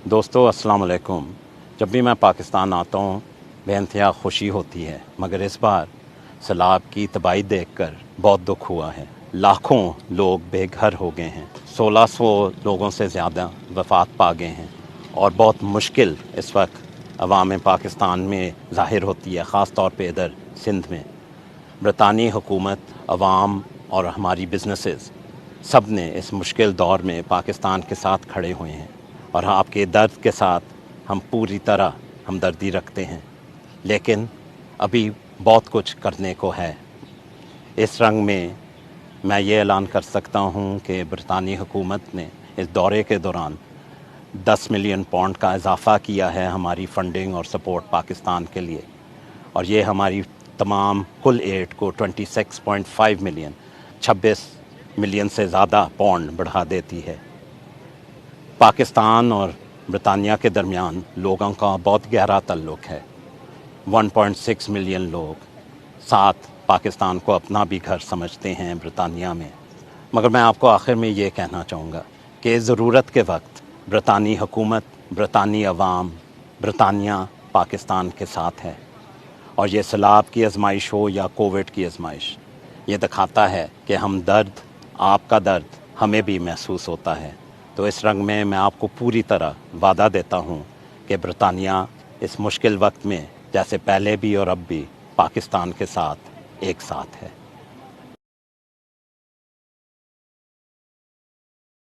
दोस्तों अस्सलाम वालेकुम। जब भी मैं पाकिस्तान आता हूँ बेइंतहा खुशी होती है, मगर इस बार सैलाब की तबाही देखकर बहुत दुख हुआ है। लाखों लोग बेघर हो गए हैं, 1600 लोगों से ज़्यादा वफ़ात पा गए हैं और बहुत मुश्किल इस वक्त अवाम पाकिस्तान में ज़ाहिर होती है, ख़ास तौर पे इधर सिंध में। बरतानी हुकूमत, अवाम और हमारी बिजनेसेस सब ने इस मुश्किल दौर में पाकिस्तान के साथ खड़े हुए हैं और आपके दर्द के साथ हम पूरी तरह हमदर्दी रखते हैं, लेकिन अभी बहुत कुछ करने को है। इस रंग में मैं ये ऐलान कर सकता हूँ कि बरतानी हुकूमत ने इस दौरे के दौरान 10 मिलियन पाउंड का इजाफ़ा किया है हमारी फ़ंडिंग और सपोर्ट पाकिस्तान के लिए, और ये हमारी तमाम कुल एड को 26.5 मिलियन 26 मिलियन से ज़्यादा पाउंड बढ़ा देती है। पाकिस्तान और बरतानिया के दरमियान लोगों का बहुत गहरा ताल्लुक़ है। 1.6 मिलियन लोग साथ पाकिस्तान को अपना भी घर समझते हैं बरतानिया में। मगर मैं आपको आखिर में ये कहना चाहूँगा कि ज़रूरत के वक्त बरतानी हुकूमत, बरतानी अवाम, बरतानिया पाकिस्तान के साथ है। और ये सैलाब की आजमाइश हो या कोविड की आजमाइश, ये दिखाता है कि हम दर्द, आपका दर्द हमें भी महसूस होता है। तो इस रंग में मैं आपको पूरी तरह वादा देता हूँ कि बरतानिया इस मुश्किल वक्त में जैसे पहले भी और अब भी पाकिस्तान के साथ एक साथ है।